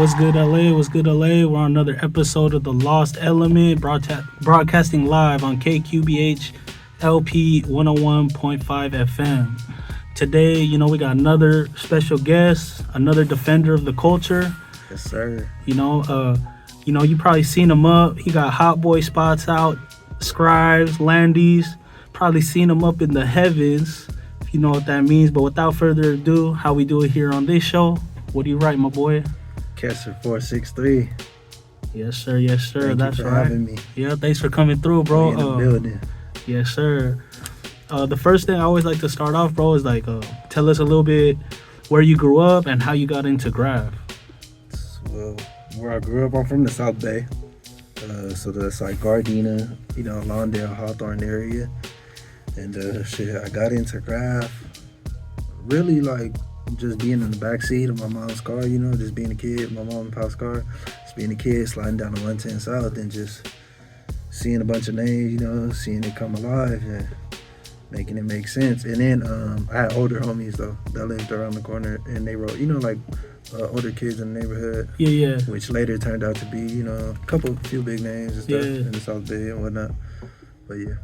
What's good, LA? What's good, LA? We're on another episode of The Lost Element, broadcasting live on KQBH LP 101.5 FM. Today, we got another special guest, another defender of the culture. Yes, sir. You probably seen him up. He got hot boy spots out, scribes, landies. Probably seen him up in the heavens, if you know what that means. But without further ado, how we do it here on this show. What do you write, my boy? Kesr 463. Yes, sir. Yes, sir. Thank That's you for right. having me. Yeah, thanks for coming through, bro. In the building. Yes, sir. The first thing I always like to start off, bro, is tell us a little bit where you grew up and how you got into graph. Well, where I grew up, I'm from the South Bay. So that's like Gardena, Lawndale, Hawthorne area. And I got into graph really just being in the backseat of my mom's car, just being a kid, my mom and pop's car, just being a kid, sliding down the 110 South and just seeing a bunch of names, seeing it come alive and making it make sense. And then I had older homies, though, that lived around the corner, and they wrote, older kids in the neighborhood. Yeah. Which later turned out to be, a few big names and stuff in the South Bay and whatnot. But yeah.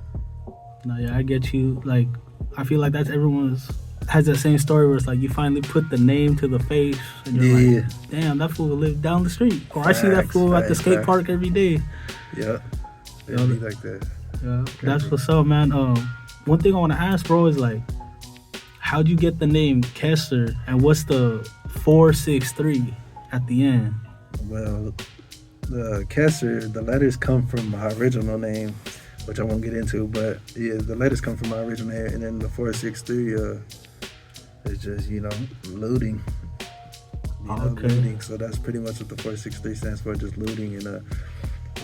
No, yeah, I get you. I feel like that's everyone's has that same story where it's you finally put the name to the face and you're like, damn, that fool live down the street. Or I see that fool at the skate park every day. Yeah. It'd be like that. Yeah, that's what's up, man. One thing I want to ask, bro, is how'd you get the name Kesr and what's the 463 at the end? Well, the Kesr, the letters come from my original name, which I won't get into, but yeah, the letters come from my original name, and then the 463 is just, looting. Okay. Looting. So that's pretty much what the 463 stands for, just looting, and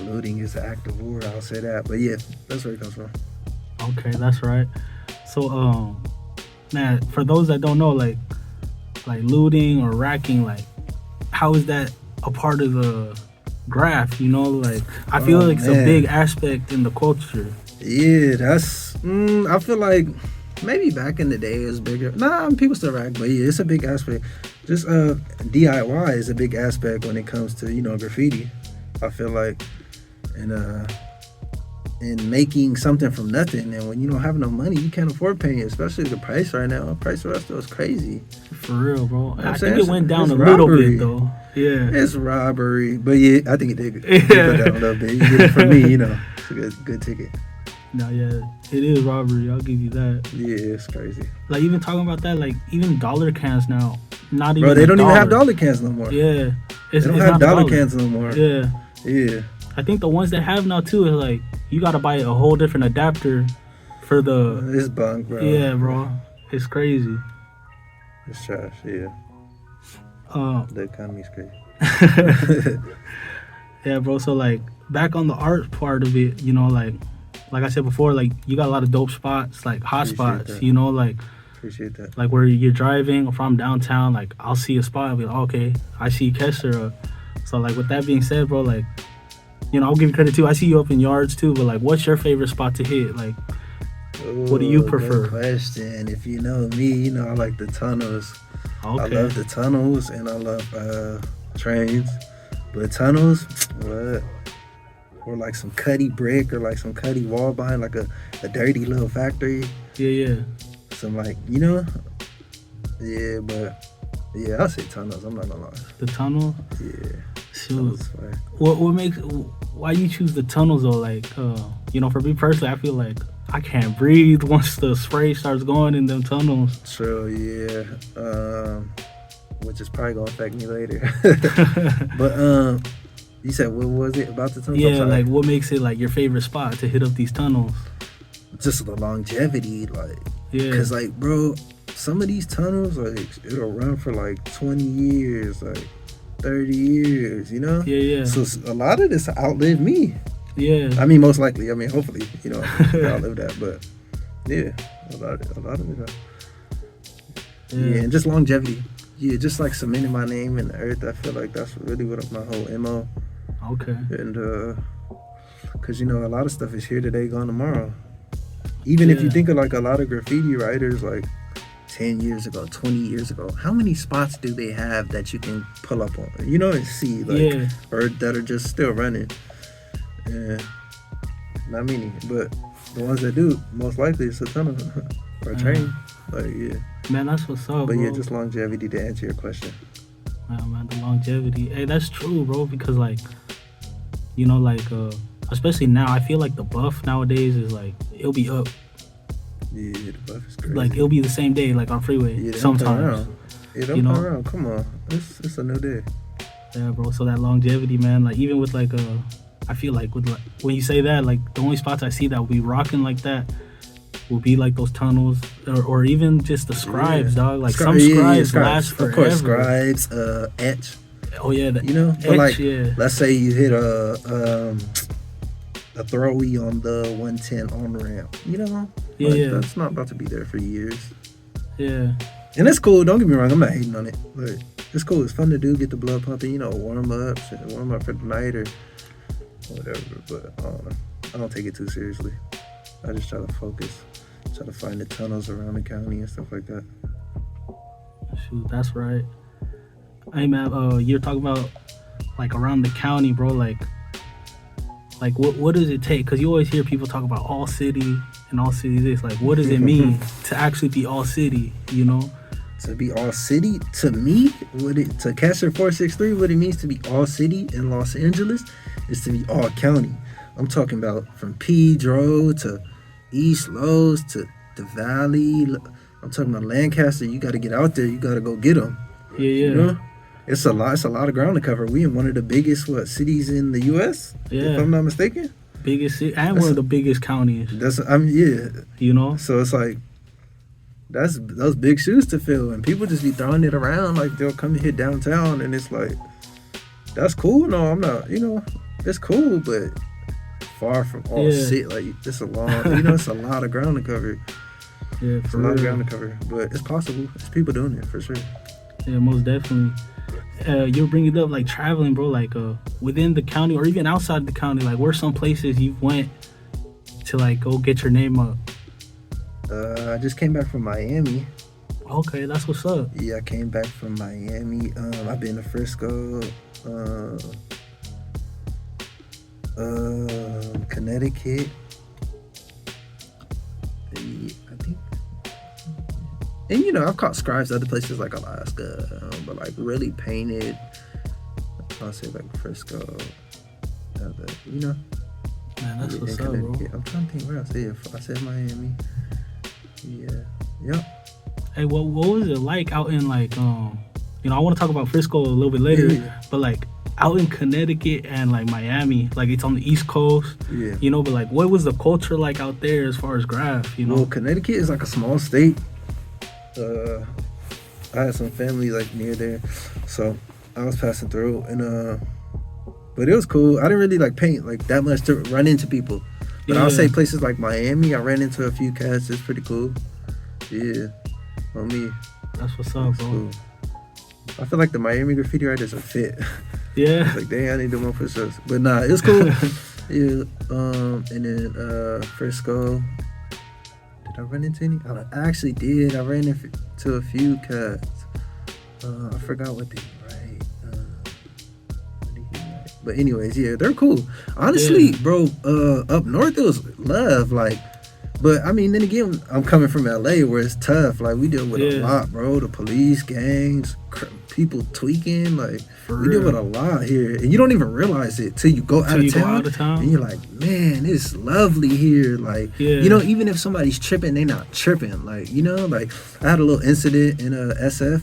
looting is an act of war, I'll say that. But yeah, that's where it comes from. Okay, that's right. So, man, for those that don't know, like looting or racking, how is that a part of the graph? I feel it's a big aspect in the culture. Yeah, that's. I feel like maybe back in the day it was bigger. Nah, people still rack, but yeah, it's a big aspect. Just DIY is a big aspect when it comes to graffiti. I feel like, and making something from nothing. And when you don't have enough money, you can't afford paying, especially the price right now. The price of stuff is crazy. For real, bro. I think it went down a little bit, though. Yeah. It's robbery. But yeah, I think it did go down a little bit. You get it from me, it's a good ticket. No, yeah, it is robbery. I'll give you that. Yeah, it's crazy. Even talking about that, even dollar cans now, not even. Bro, they don't even have dollar cans no more. Yeah, they don't have dollar cans no more. Yeah. I think the ones that have now too is you gotta buy a whole different adapter for the. It's bunk, bro. Yeah, bro, it's crazy. It's trash. Yeah. The economy's crazy. Yeah, bro. So back on the art part of it, like I said before, you got a lot of dope spots, hot spots, Appreciate that. Where you're driving from downtown, I'll see a spot and be like, okay, I see Kesr. So with that being said, bro, I'll give you credit too. I see you up in yards too, but what's your favorite spot to hit? What do you prefer? Good question. If you know me, I like the tunnels. Okay. I love the tunnels and I love trains. But tunnels, what? Or some cutty brick or some cutty wall behind a dirty little factory. Yeah. Some yeah, but yeah, I'll say tunnels. I'm not gonna lie. The tunnel? Yeah. Shoot. Why you choose the tunnels though? For me personally, I feel like I can't breathe once the spray starts going in them tunnels. True, yeah. Which is probably gonna affect me later. But you said what was it about the tunnels? Yeah, what makes it your favorite spot to hit up these tunnels? Just the longevity, yeah. Cause bro, some of these tunnels it'll run for 20 years, 30 years, Yeah. So a lot of this outlived me. Yeah. I mean, most likely. I mean, hopefully, I outlive that. But yeah, a lot of it. Yeah, and just longevity. Yeah, just cementing my name in the earth. I feel like that's really what my whole MO. Okay. And because a lot of stuff is here today, gone tomorrow. Even if you think of a lot of graffiti writers 10 10 years ago, 20 years ago, how many spots do they have that you can pull up on, you know, and see, like, or that are just still running? Yeah, not many, but the ones that do, most likely it's a ton of them. Or train. Like, yeah. Man, that's what's up, but bro. Yeah, just longevity to answer your question. Man, the longevity. Hey, that's true, bro, because, like, you know, like, especially now, I feel like the buff nowadays is, like, it'll be up. Yeah, the buff is crazy. Like, it'll be the same day, like, on freeway. Yeah, sometimes. Yeah, don't come around. Come on. It's a new day. Yeah, bro. So that longevity, man, like, even with, like, I feel like with, like, when you say that, like, the only spots I see that will be rocking like that will be like those tunnels, or even just the scribes, dog. Like some scribes last forever. Of course, scribes, etch. Oh yeah, you know. But like, let's say you hit a throwee on the 110 on ramp. You know, that's not about to be there for years. Yeah. And it's cool. Don't get me wrong. I'm not hating on it. Like, it's cool. It's fun to do. Get the blood pumping. You know, warm up for the night or whatever. But I don't take it too seriously. I just try to focus. Try to find the tunnels around the county and stuff like that. Shoot, that's right. Hey man, you're talking about like around the county, bro. Like what does it take? Because you always hear people talk about all city and all city this. Like, what does it mean to actually be all city? You know, to be all city to me, to Kesr 463, what it means to be all city in Los Angeles is to be all county. I'm talking about from Pedro to East Los to the Valley. I'm talking about Lancaster. You got to get out there. You got to go get them. Yeah. You know? It's a lot of ground to cover. We in one of the biggest cities in the U.S. Yeah. If I'm not mistaken. Biggest city and one of the biggest counties. Yeah. You know. So it's like those big shoes to fill, and people just be throwing it around like they'll come hit downtown, and it's like that's cool. No, I'm not. You know, it's cool, but far from all shit. Like, it's a long, it's a lot of ground to cover. Yeah, it's a lot of ground to cover, but it's possible. There's people doing it for sure. Yeah, most definitely. You're bringing up like traveling, bro. Like within the county or even outside the county. Like, where's some places you went to like go get your name up? I just came back from Miami. Okay, that's what's up. Yeah, I came back from Miami. I've been to Frisco. Connecticut. I think. And I've caught scribes other places like Alaska, but like really painted. I'll say like Frisco. Man, that's what's up, bro. I'm trying to think where else. Yeah, I said Miami. Yeah. Yep. Hey, what was it like out in like I want to talk about Frisco a little bit later, but like out in Connecticut and like Miami, like it's on the East Coast, but like what was the culture like out there as far as graph, Well, Connecticut is like a small state. I had some family like near there, so I was passing through, and but it was cool. I didn't really like paint like that much to run into people, but I'll say places like Miami, I ran into a few cats. It's pretty cool. Yeah, on me. That's what's up, bro. Cool. I feel like the Miami graffiti writers are fit. Yeah. Like, dang, I need to do more push-ups. But nah, it's cool. Yeah. And then Frisco. Did I run into any? I actually did. I ran into a few cats. I forgot what they write. What did he write? But anyways, yeah, they're cool. Honestly, bro, up north it was love. Like, but I mean, then again, I'm coming from LA where it's tough. Like, we deal with a lot, bro. The police, gangs, people tweaking. Like, we deal with a lot here, and you don't even realize it till you go out of town. And you're like, man, it's lovely here. Like, even if somebody's tripping, they not tripping. Like, like I had a little incident in SF,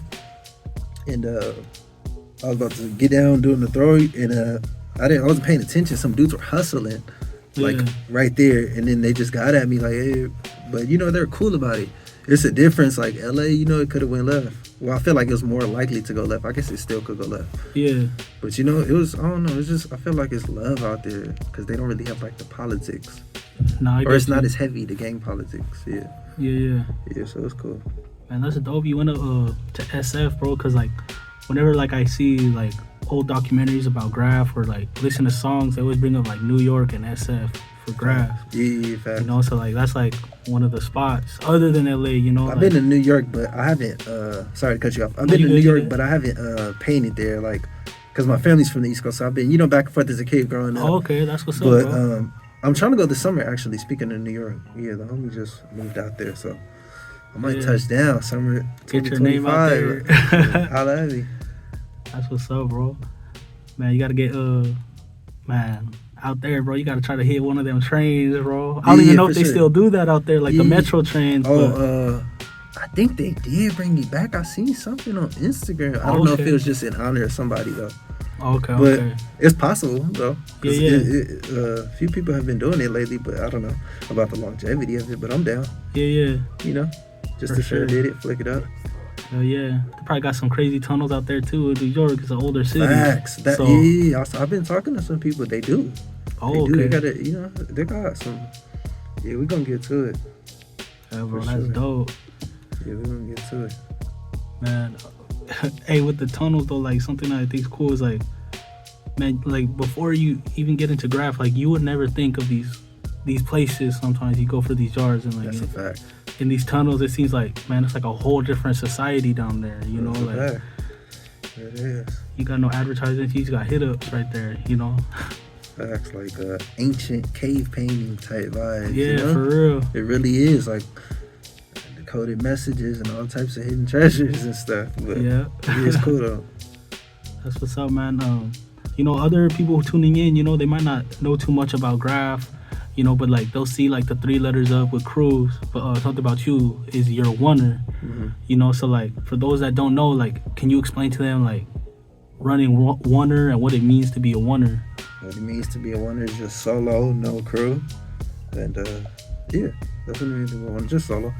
and I was about to get down doing the throw, and I wasn't paying attention. Some dudes were hustling. Like right there, and then they just got at me like, hey, but they're cool about it. It's a difference. Like LA, it could have went left. Well, I feel like it was more likely to go left. I guess it still could go left. Yeah. But it was, I don't know. It's just, I feel like it's love out there because they don't really have like the politics. No, or it's not as heavy, the gang politics. Yeah. Yeah. Yeah. So it's cool. Man, that's dope. You went to SF, bro, because like whenever like I see like old documentaries about graph or like listen to songs, they always bring up like New York and SF for graph. Yeah, fact. You know, so like that's like one of the spots other than LA. You know, I've been to New York, but I haven't. Sorry to cut you off. I've been to New York, but I haven't painted there, like, because my family's from the East Coast. So I've been, back and forth as a kid growing up. Oh, okay, that's what's up, But bro. I'm trying to go this summer. Actually, speaking of New York, yeah, the homie just moved out there, so I might touch down summer 2025. Get your name out there. Holla at me. That's what's up, bro. Man, you gotta get man, out there, bro. You gotta try to hit one of them trains, bro. I don't even know if they still do that out there, like the metro trains. Oh, I think they did bring it back. I seen something on Instagram. I don't know if it was just in honor of somebody though. Okay, but it's possible though. Yeah. A few people have been doing it lately, but I don't know about the longevity of it. But I'm down. Yeah. Just to sure did it, flick it up. Oh yeah, they probably got some crazy tunnels out there too. New York is an older city. Facts. I've been talking to some people. They do. Oh, they okay. They got they got some. Yeah, we're gonna get to it. Yeah, bro, that's dope. Yeah, we're gonna get to it. Man, hey, with the tunnels though, like something that I think is cool is like, man, like before you even get into graph, like you would never think of these places. Sometimes you go for these yards and like that's a fact. In these tunnels, it seems like, man, it's like a whole different society down there. You know, like it is. You got no advertising, you just got hit ups right there. You know. Facts, like ancient cave painting type vibes. Yeah, for real. It really is like decoded messages and all types of hidden treasures and stuff. But yeah, it's cool though. That's what's up, man. Other people tuning in, they might not know too much about graph, but like they'll see like the 3 letters up with Cruz, but something about you is you're a oneer. Mm-hmm. So like for those that don't know, like can you explain to them like running oneer and what it means to be a oneer? What it means to be a oneer is just solo, no crew, and yeah, that's what it means to be a oneer, just solo.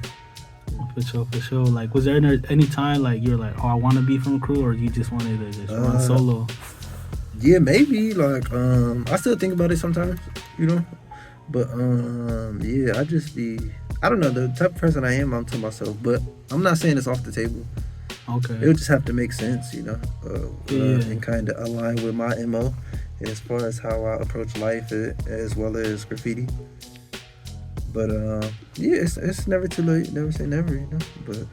For sure. Like, was there any time like you're like, oh, I want to be from a crew, or you just wanted to just run solo? Yeah, maybe. Like, I still think about it sometimes, but yeah, I don't know, the type of person I am, I'm to myself, but I'm not saying it's off the table. Okay. It would just have to make sense, and kind of align with my MO as far as how I approach life as well as graffiti. But yeah, it's never too late. Never say never, But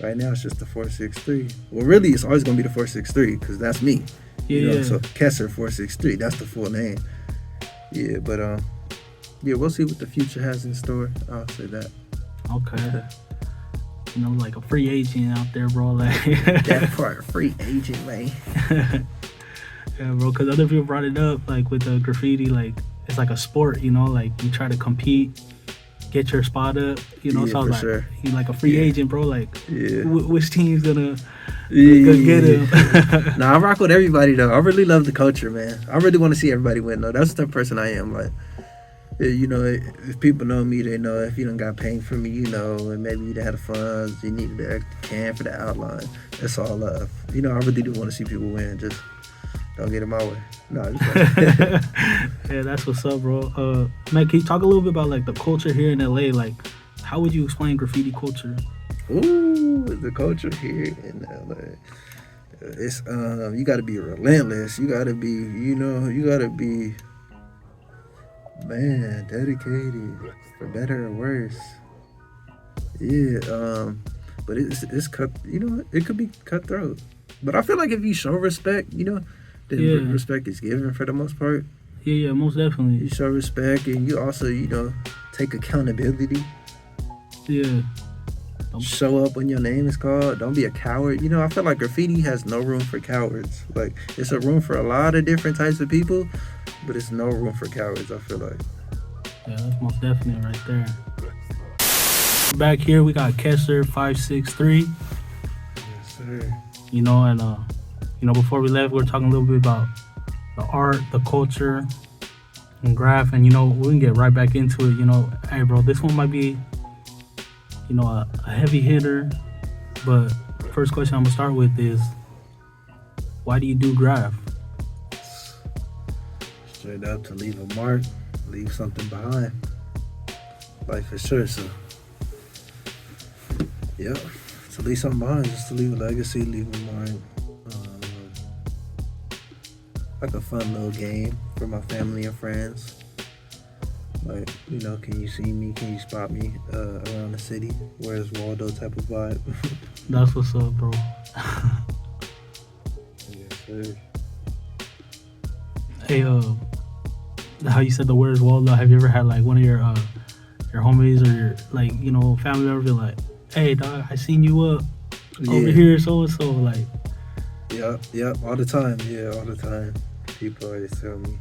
right now it's just the 463. Well, really, it's always gonna be the 463 because that's me. So Kesr 463. That's the full name. Yeah, but yeah, we'll see what the future has in store. I'll say that. Okay. Like a free agent out there, bro. Like that part, free agent, man. Yeah, bro. Because other people brought it up, like with the graffiti, like it's like a sport, like you try to compete, get your spot up, Yeah, so I was like, sure. He's like a free agent, bro. Like, yeah. Which team's gonna get him? Nah, I rock with everybody though. I really love the culture, man. I really want to see everybody win though. That's the person I am. Like, if people know me, they know if you done got paid for me, and maybe you had the funds, you needed the extra can for the outline. That's all love. I really do want to see people win. Just don't get in my way. No, just yeah, that's what's up, bro. Man, can you talk a little bit about like the culture here in LA? Like, how would you explain graffiti culture? Ooh, the culture here in LA. It's you gotta be relentless. You gotta be, man, dedicated, for better or worse. Yeah, but it's cut. It could be cutthroat. But I feel like if you show respect, then respect is given for the most part. Yeah, most definitely. You show respect, and you also, take accountability. Yeah. Show up when your name is called. Don't be a coward. I feel like graffiti has no room for cowards. Like, it's a room for a lot of different types of people, but it's no room for cowards, I feel like. Yeah, that's most definitely right there. Back here, we got Kesr 563. Yes, sir. And before we left, we were talking a little bit about the art, the culture, and graph, and we can get right back into it. Hey, bro, this one might be a heavy hitter, but first question I'm gonna start with is, why do you do graph? Straight up, to leave a mark, leave something behind. Life is short, so yeah, to leave something behind, just to leave a legacy, leave a mark. Like a fun little game for my family and friends. Like, can you see me? Can you spot me around the city? Where's Waldo type of vibe? That's what's up, bro. Yes, sir. Hey, how you said the words Waldo? Have you ever had like one of your homies or your family member be like, "Hey, dog, I seen you up over here, so and so." Like, yeah, all the time. Yeah, all the time. People always tell me.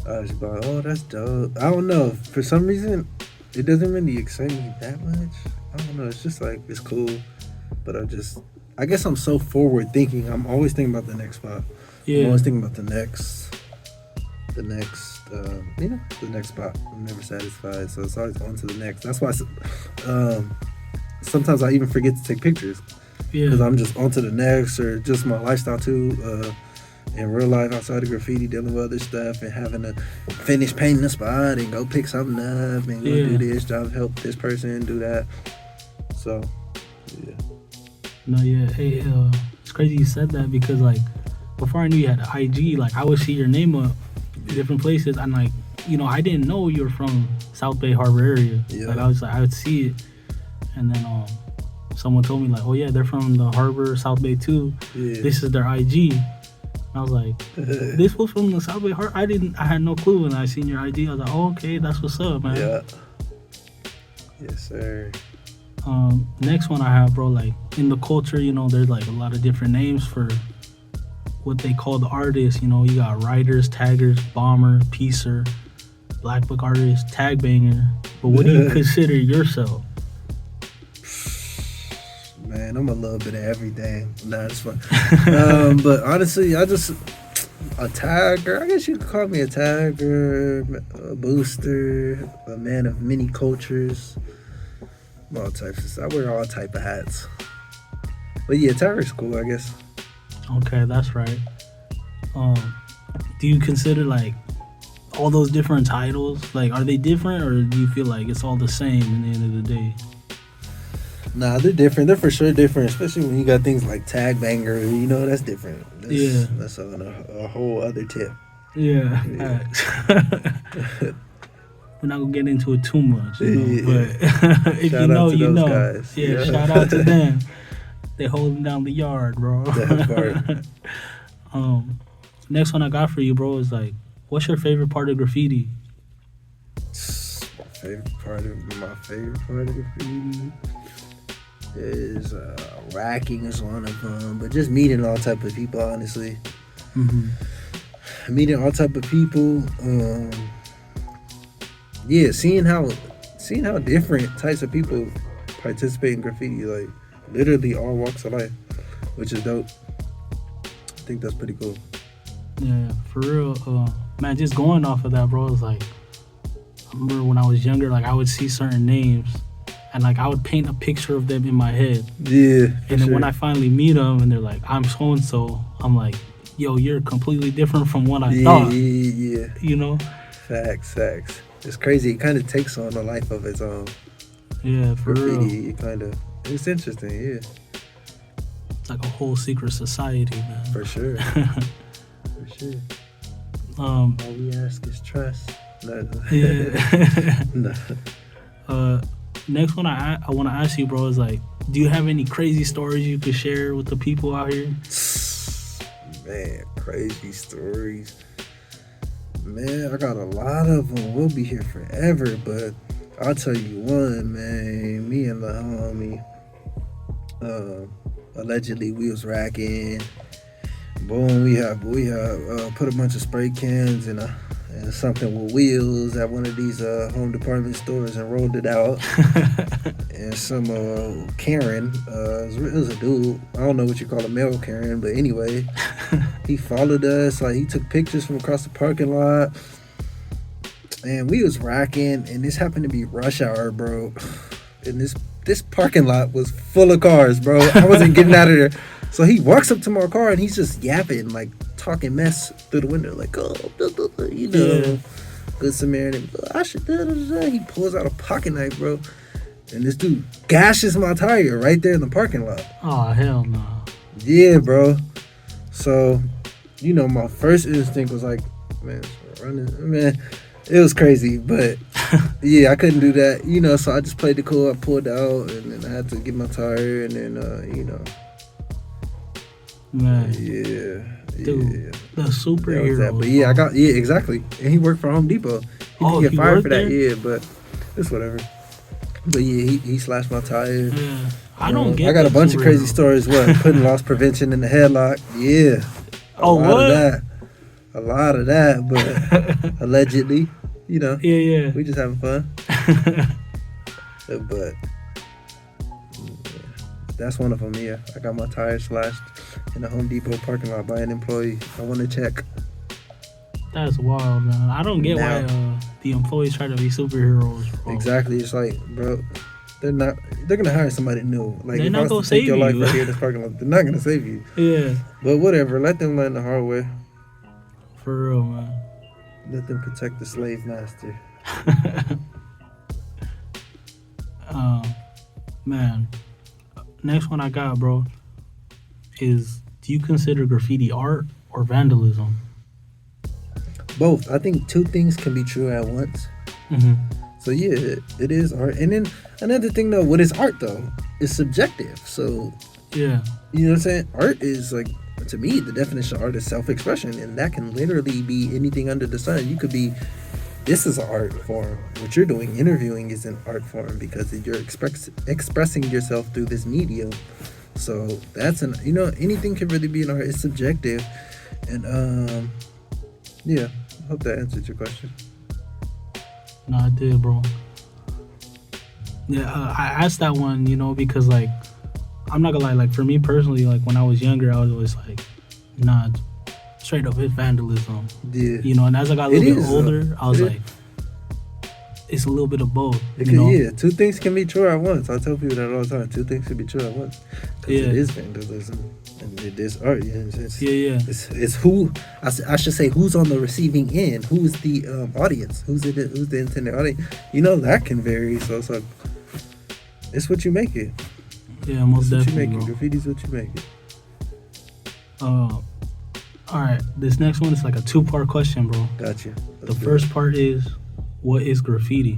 I was like, oh, that's dope. I don't know. For some reason, it doesn't really excite me that much. I don't know. It's just like, it's cool. But I guess I'm so forward thinking. I'm always thinking about the next spot. yeah, I'm always thinking about the next spot. I'm never satisfied. So it's always on to the next. That's why sometimes I even forget to take pictures. Because I'm just on to the next, or just my lifestyle too. In real life, outside of graffiti, dealing with other stuff and having to finish painting the spot and go pick something up and go do this job, help this person do that. So, yeah. No, yeah. Hey, it's crazy you said that because like before I knew you had an IG, like I would see your name up in different places and like I didn't know you were from South Bay Harbor area. Yeah. Like I would see it, and then someone told me like, oh yeah, they're from the Harbor, South Bay too. Yeah. This is their IG. I was like, this was from the South Bay Harbor. I had no clue when I seen your IG. I was like, oh, okay, that's what's up, man. Yeah. Yes, sir. Next one I have, bro, like in the culture, there's like a lot of different names for what they call the artists. You got writers, taggers, bomber, piecer, black book artist, tag banger. But what do you consider yourself? Man, I'm a little bit of everything. Nah, it's fun. But honestly, a tagger. I guess you could call me a tagger, a booster, a man of many cultures. All types of stuff. I wear all type of hats. But yeah, tagger's cool, I guess. Okay, that's right. Do you consider like all those different titles? Like, are they different, or do you feel like it's all the same in the end of the day? Nah, they're different. They're for sure different, especially when you got things like tag banger. That's different. That's on a whole other tip. Yeah. We're not gonna get into it too much, but if shout out to those guys. Yeah, shout out to them. They holding down the yard, bro. That part. Next one I got for you, bro, is like, what's your favorite part of graffiti? My favorite part of graffiti is racking is one of them, but just meeting all type of people, honestly. Meeting all type of people. Seeing how different types of people participate in graffiti, like literally all walks of life, which is dope. I think that's pretty cool. Yeah, for real. Man, just going off of that, bro, it's like, I remember when I was younger, like I would see certain names and like I would paint a picture of them in my head. Yeah. And then when I finally meet them and they're like, I'm so and so, I'm like, yo, you're completely different from what I thought. Yeah. Facts. It's crazy. It kind of takes on a life of its own. Yeah, for graffiti, real. It's interesting, yeah. It's like a whole secret society, man. For sure. For sure. All we ask is trust. No. Yeah. No. Next one I want to ask you, bro, is like, do you have any crazy stories you could share with the people out here? Man, crazy stories. Man, I got a lot of them. We'll be here forever, but I'll tell you one, man. Me and the homie, allegedly we was racking. Boom, we have put a bunch of spray cans in something with wheels at one of these home department stores and rolled it out. And some Karen, it was a dude, I don't know what you call a male Karen, but anyway, he followed us. Like, he took pictures from across the parking lot, and we was racking, and this happened to be rush hour, bro. And this parking lot was full of cars, bro. I wasn't getting out of there. So he walks up to my car and he's just yapping, like talking mess through the window, like, oh, good Samaritan. I should. He pulls out a pocket knife, bro, and this dude gashes my tire right there in the parking lot. Oh, hell no. Yeah, bro. So, my first instinct was like, man, running, man. It was crazy, but Yeah, I couldn't do that, so I just played the cool. I pulled out, and then I had to get my tire, and then, Man, yeah, dude, the that was that. superheroes. But yeah, bro. exactly. And he worked for Home Depot. He Oh, did get he fired worked for that, there? yeah, but it's whatever. But yeah, he slashed my tire. Yeah, I don't get. I got a that bunch of crazy superhero. stories. What? Putting loss prevention in the headlock. Yeah, a Oh, lot of what? that. A lot of that, but allegedly, Yeah, we just having fun. But that's one of them. Yeah, I got my tires slashed in the Home Depot parking lot by an employee. I want to check. That's wild, man. I don't get Now. why the employees try to be superheroes. Bro. Exactly. It's like, bro, they're not. They're gonna hire somebody new. Like, They're if not I was gonna to take your save life you. right here in this parking lot, they're not gonna save you. Yeah, But whatever. Let them learn the hard way. for real, man. Let them protect the slave master. Man, next one I got, bro, is do you consider graffiti art or vandalism? Both. I think two things can be true at once. Mm-hmm. So yeah, it is art. And then another thing though, what is art though? It's subjective. So Yeah, you know what I'm saying? Art is like, to me, the definition of art is self-expression, and that can literally be anything under the sun. You could be, this is an art form. What you're doing, interviewing, is an art form because you're expressing yourself through this medium. So that's anything can really be an art. It's subjective, and yeah. I hope that answered your question. no, I did, bro. Yeah, I asked that one, because like I'm not gonna lie, like for me personally, like when I was younger, I was always like, nah, straight up, it's vandalism. Yeah. And as I got a little bit is, older, I was it like, it's a little bit of both. Yeah, two things can be true at once. I tell people that all the time. Two things can be true at once. Because Yeah. it is vandalism and it is art. Yeah. It's who, I should say, who's on the receiving end. Who's the audience? Who's the intended audience? That can vary. So it's like, it's what you make it. Yeah, most It's what you definitely, make it. bro. Graffiti's what you make it. All right, this next one is like a two-part question, bro. Gotcha. The first part is, what is graffiti?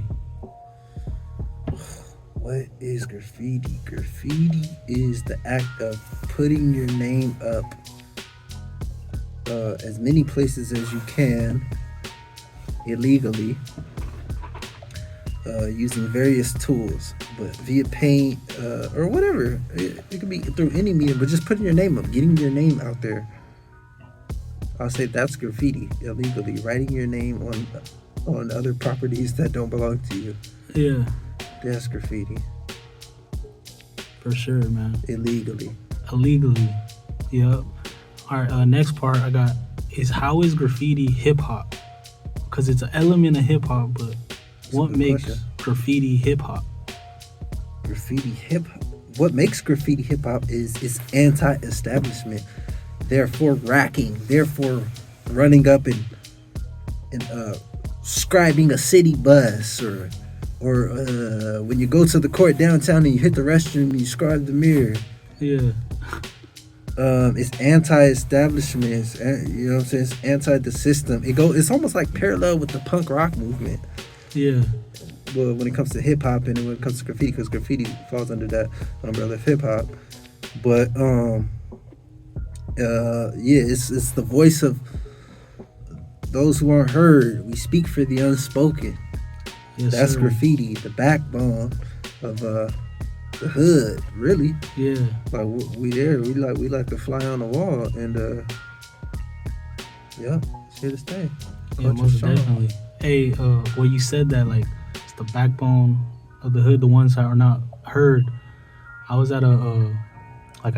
What is graffiti? Graffiti is the act of putting your name up as many places as you can illegally, using various tools, but via paint or whatever. It could be through any medium, but just putting your name up, getting your name out there. I'll say that's graffiti, illegally writing your name on other properties that don't belong to you. Yeah, That's graffiti, for sure, man. illegally. Illegally. Yep. All right, next part I got is, how is graffiti hip-hop? Because it's an element of hip-hop, but what good makes question. graffiti hip-hop? Graffiti hip hop. What makes graffiti hip hop is it's anti-establishment, therefore racking, therefore running up and scribing a city bus, or when you go to the court downtown and you hit the restroom and you scribe the mirror. Yeah. It's anti-establishment. It's, you know what I'm saying? It's anti the system. It's almost like parallel with the punk rock movement. Yeah. Well, when it comes to hip hop and when it comes to graffiti, because graffiti falls under that umbrella of hip hop. But it's the voice of those who aren't heard. We speak for the unspoken. Yes, That's sir. graffiti, the backbone of the hood, really. Yeah. Like we there, we like to fly on the wall, and yeah, it's here to stay. Yeah, Culture most strong. definitely. Hey, well, you said that like it's the backbone of the hood, the ones that are not heard. I was at a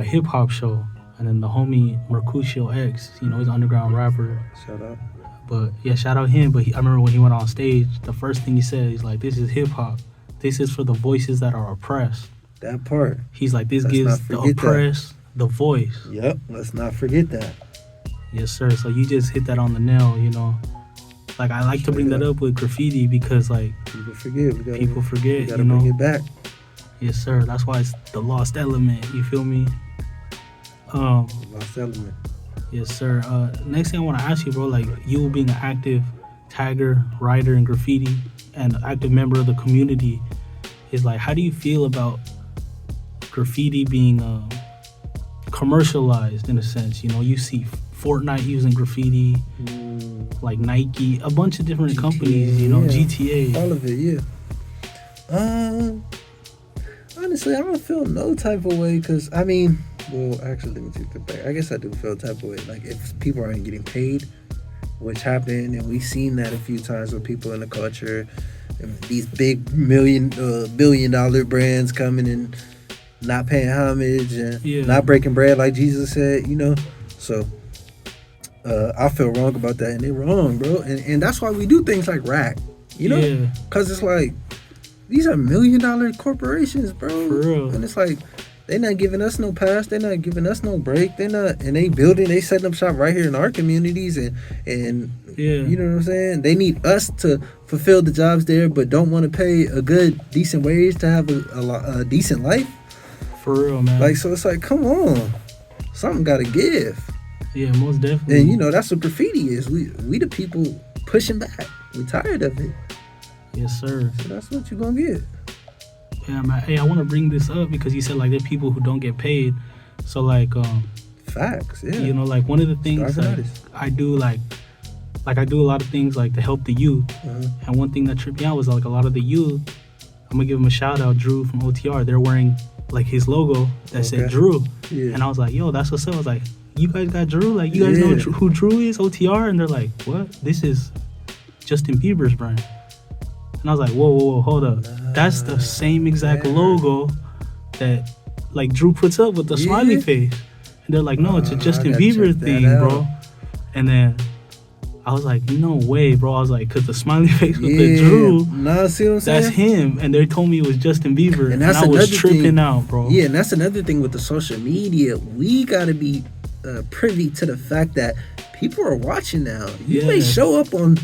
hip hop show, and then the homie Mercutio X, he's an underground rapper. Shout out. But yeah, shout out him. But I remember when he went on stage, the first thing he said, he's like, "This is hip hop. This is for the voices that are oppressed." That part. He's like, "This Let's gives not the forget that. oppressed the voice." Yep. Let's not forget that. Yes, sir. So you just hit that on the nail. Like I like to bring that up with graffiti because like People forget. people forget. We gotta bring it back. Yes, sir. That's why it's the lost element. You feel me? Lost element. Yes, sir. Next thing I want to ask you, bro, like you being an active tagger, writer, and graffiti, and active member of the community, is like, how do you feel about graffiti being commercialized in a sense? You know, you see Fortnite using graffiti, like Nike, a bunch of different GTA, companies, you know, yeah. GTA. All of it, yeah. Honestly, I don't feel no type of way because, I mean, well, actually, let me take that back. I guess I do feel a type of way. Like, if people aren't getting paid, which happened, and we've seen that a few times with people in the culture, and these big billion-dollar brands coming and not paying homage and not breaking bread like Jesus said, you know. So I feel wrong about that, and they're wrong, bro. And that's why we do things like RAC, you know, because it's like these are $1 million corporations, bro. For real. And it's like they not giving us no pass, they not giving us no break, they not, and they setting up shop right here in our communities, and you know what I'm saying. They need us to fulfill the jobs there, but don't want to pay a good decent wage to have a decent life. For real, man. Like, so it's like, come on, something got to give. Yeah, most definitely. And you know that's what graffiti is. We the people pushing back. We tired of it. Yes, sir. So that's what you're gonna get. Yeah, man. Hey, I want to bring this up because you said like there are people who don't get paid. So like, facts. Yeah. You know, like one of the things like, I do like I do a lot of things like to help the youth. And one thing that tripped me out was like a lot of the youth. I'm gonna give them a shout out, Drew from OTR. They're wearing like his logo that said Drew, and I was like, yo, that's what's up. I was like, you guys got Drew? Like, you guys know who Drew is? OTR? And they're like, what? This is Justin Bieber's brand. And I was like, whoa, hold up. That's the same exact logo that like Drew puts up with the smiley face. And they're like, no, it's a Justin Bieber thing, bro. And then I was like, no way, bro. I was like, because the smiley face with the Drew, see what I'm saying? That's him. And they told me it was Justin Bieber. And I was tripping out, bro. Yeah, and that's another thing with the social media. We got to be privy to the fact that people are watching now. You may show up on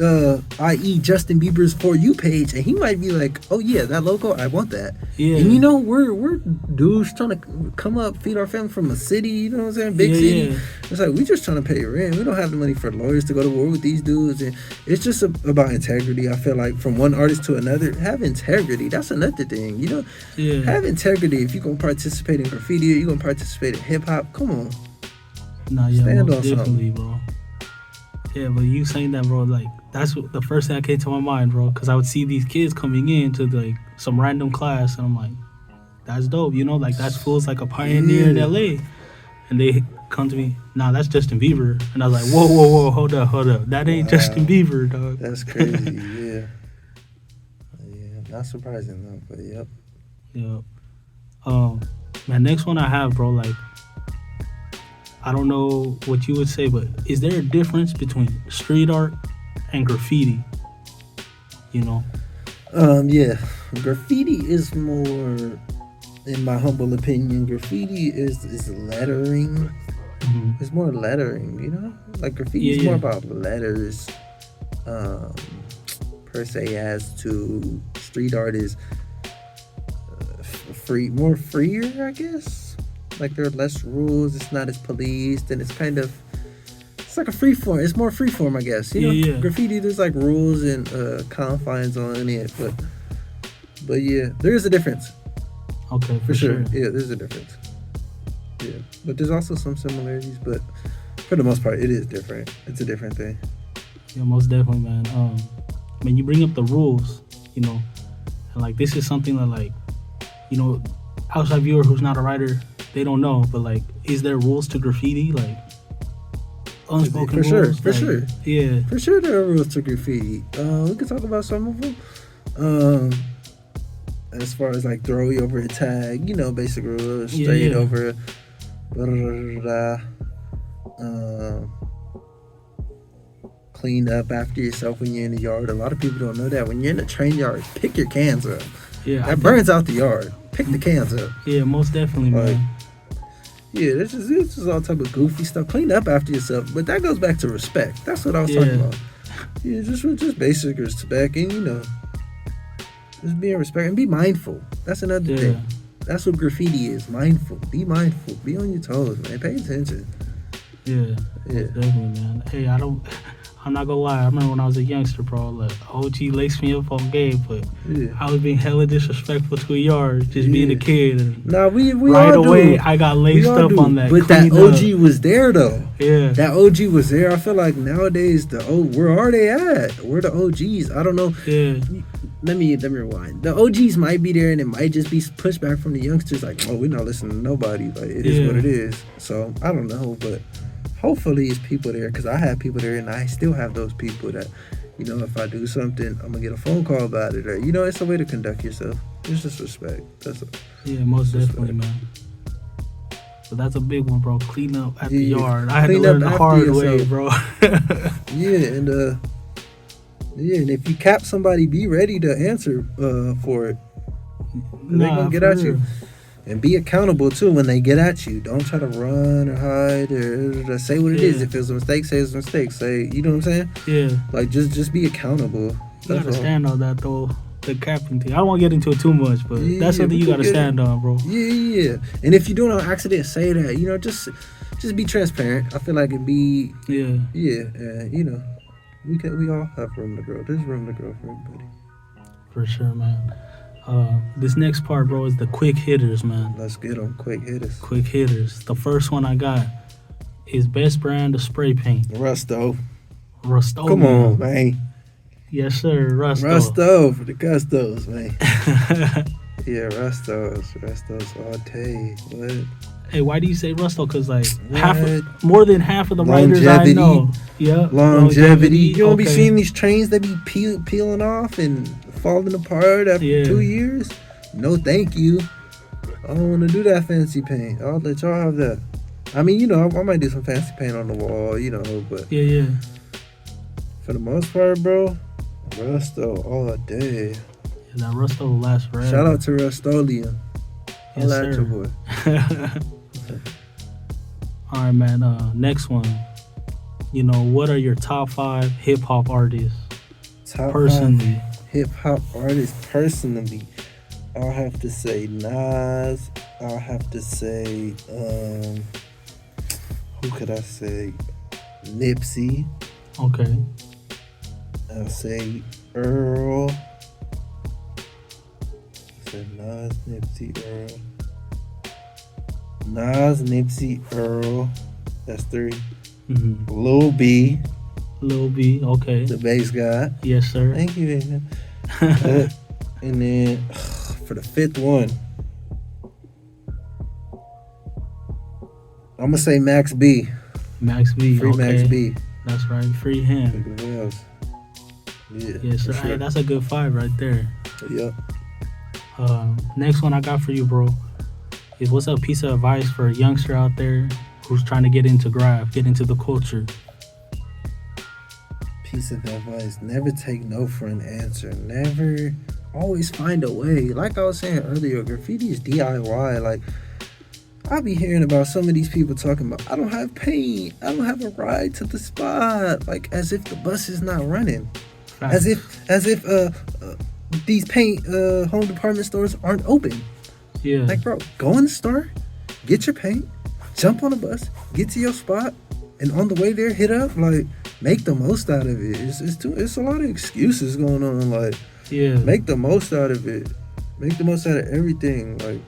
i.e. Justin Bieber's For You page, and he might be like, oh yeah, that logo, I want that. Yeah. And you know, we're dudes trying to come up, feed our family from a city, you know what I'm saying? Big city. Yeah. It's like, we just trying to pay rent. We don't have the money for lawyers to go to war with these dudes. And it's just about integrity. I feel like from one artist to another, have integrity. That's another thing, you know? Yeah. Have integrity. If you're going to participate in graffiti, you're going to participate in hip-hop, come on. Nah, yeah, stand on something, bro. Yeah, but you saying that, bro, like, that's what the first thing that came to my mind, bro, because I would see these kids coming in to like some random class, and I'm like, that's dope, you know, like that's fool's like a pioneer in LA, and they come to me, nah, that's Justin Bieber, and I was like, whoa, hold up, that ain't Justin Bieber, dog. That's crazy. Yeah, not surprising though, but yep. My next one I have, bro, like, I don't know what you would say, but is there a difference between street art and graffiti? You know? Yeah. Graffiti is more, in my humble opinion, graffiti is lettering. Mm-hmm. It's more lettering, you know? Like graffiti is more about letters, per se, as to street art is more freer, I guess. Like there are less rules, it's not as policed, and it's kind of, it's like a free form. It's more free form, I guess. You know, graffiti, there's like rules and confines on it, but yeah, there is a difference. Okay, for sure. Yeah, there's a difference. Yeah, but there's also some similarities, but for the most part, it is different. It's a different thing. Yeah, most definitely, man. I mean, you bring up the rules, you know, and like this is something that, like, you know, outside viewer who's not a writer, they don't know, but like, is there rules to graffiti? Like, unspoken rules? For sure. Yeah. For sure there are rules to graffiti. We can talk about some of them. As far as like throw you over a tag, you know, basic rules, straight over, clean up after yourself when you're in the yard. A lot of people don't know that. When you're in the train yard, pick your cans up. Yeah. That burns out the yard. Pick the cans up. Yeah, most definitely, man. Yeah, this is all type of goofy stuff. Clean up after yourself, but that goes back to respect. That's what I was talking about. Yeah, just basic respect, and you know, just being respectful and be mindful. That's another thing. That's what graffiti is. Mindful. Be mindful. Be on your toes, man. Pay attention. Yeah, definitely, man. Hey, I don't I'm not gonna lie. I remember when I was a youngster, bro. Like OG laced me up on game, but I was being hella disrespectful to a yard, just being a kid. And nah, we right all away, do. I got laced up on that. But that OG was there though. Yeah, that OG was there. I feel like nowadays where are they at? Where the OGs? I don't know. Yeah. Let me rewind. The OGs might be there, and it might just be pushback from the youngsters. Like, oh, we're not listening to nobody. Like, it is what it is. So I don't know, but hopefully it's people there, because I have people there, and I still have those people that, you know, if I do something, I'm gonna get a phone call about it, or, you know, it's a way to conduct yourself. It's just respect. Yeah, most definitely, man. So that's a big one, bro. Clean up at the yard. I had to learn the hard way, bro. And if you cap somebody, be ready to answer for it. They're gonna get at you. And be accountable too when they get at you. Don't try to run or hide or say what it is. If it's a mistake, say it's a mistake. Say, you know what I'm saying? Yeah. Like just be accountable. You gotta stand on that though. The capping thing. I don't want to get into it too much, but that's something you gotta stand on, bro. Yeah. And if you do it on accident, say that. You know, just be transparent. I feel like it'd be you know, we all have room to grow. There's room to grow for everybody. For sure, man. This next part, bro, is the quick hitters, man. Let's get them. Quick hitters. Quick hitters. The first one I got is best brand of spray paint. Rusto. Come on, man. Yes, sir. Rusto for the Gustos, man. Yeah, Rustos all day. What? Hey, why do you say Rusto? Because like more than half of the writers I know. Yeah. Longevity. You don't be seeing these trains that be peeling off and falling apart after 2 years? No, thank you. I don't want to do that fancy paint. I'll let y'all have that. I mean, you know, I might do some fancy paint on the wall, you know, but yeah. For the most part, bro, Rusto all day. Yeah, that Rusto will last forever. Shout out to Rustolia. Yes, sir. Your boy. All right, man. Next one. You know, what are your top 5 hip hop artists? Personally. Hip hop artists personally. I'll have to say Nas. I'll have to say who could I say? Nipsey. Okay. I'll say Earl. I said Nas, Nipsey, Earl. Nas, Nipsey, Earl. That's 3. Mm-hmm. Lil B, okay. The bass guy. Yes, sir. Thank you, Aiden. And then for the 5th one, I'm gonna say Max B. Free Max B. That's right. Free him. Look at who else. Yeah. Yes, sir. Sure. Hey, that's a good 5 right there. Yep. Next one I got for you, bro, is what's a piece of advice for a youngster out there who's trying to get into the culture? Piece of advice: never take no for an answer. Never, always find a way. Like I was saying earlier, graffiti is DIY. Like, I be hearing about some of these people talking about, I don't have paint, I don't have a ride to the spot. Like, as if the bus is not running. Right. As if these paint home department stores aren't open. Yeah. Like, bro, go in the store, get your paint, jump on a bus, get to your spot, and on the way there, hit up. Like, make the most out of it. It's a lot of excuses going on. Like, make the most out of it. Make the most out of everything. Like,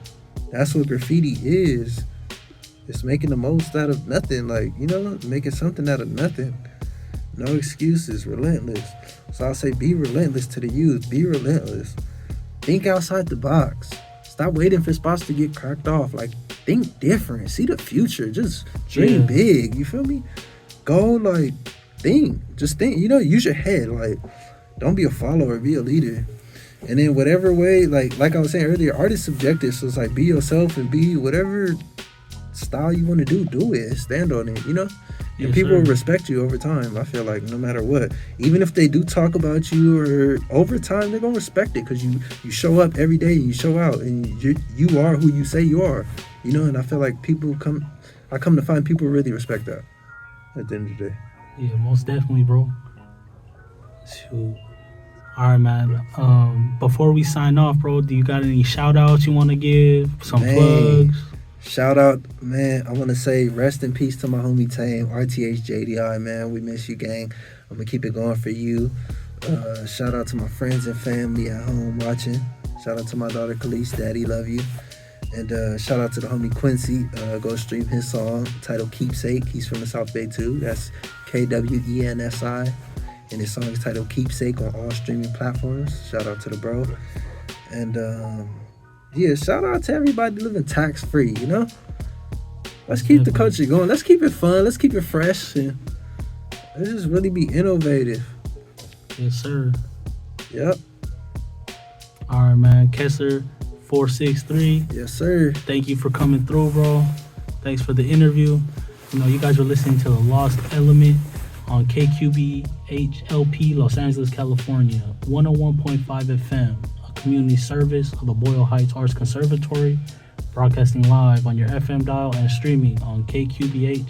that's what graffiti is. It's making the most out of nothing. Like, you know, making something out of nothing. No excuses. Relentless. So I'll say, be relentless to the youth. Be relentless. Think outside the box. Stop waiting for spots to get cracked off. Like, think different. See the future. Just dream big. You feel me? Go, like, think. Just think. You know, use your head. Like, don't be a follower. Be a leader. And then whatever way, like I was saying earlier, art is subjective. So it's like, be yourself and be whatever style you want to do it. Stand on it, you know? And people will respect you over time. I feel like no matter what, even if they do talk about you, or over time, they're gonna respect it because you show up every day, you show out, and you are who you say you are, you know. And I feel like I come to find people really respect that at the end of the day. Yeah, most definitely, bro. Shoot. All right, man. Before we sign off, bro, do you got any shout outs you want to give? Some plugs? Shout out, man. I want to say rest in peace to my homie Tame, RTHJDI, man. We miss you, gang. I'm going to keep it going for you. Shout out to my friends and family at home watching. Shout out to my daughter Khalees, Daddy, love you. And shout out to the homie Quincy. Go stream his song titled Keepsake. He's from the South Bay too. That's KWENSI. And his song is titled Keepsake on all streaming platforms. Shout out to the bro. And yeah, shout out to everybody living tax free, you know? Let's keep the culture going. Let's keep it fun. Let's keep it fresh. And let's just really be innovative. Yes, sir. Yep. All right, man. Kesr 463. Yes, sir. Thank you for coming through, bro. Thanks for the interview. You know, you guys are listening to The Lost Element on KQBHLP, Los Angeles, California, 101.5 FM, a community service of the Boyle Heights Arts Conservatory, broadcasting live on your FM dial and streaming on KQBHLA.com.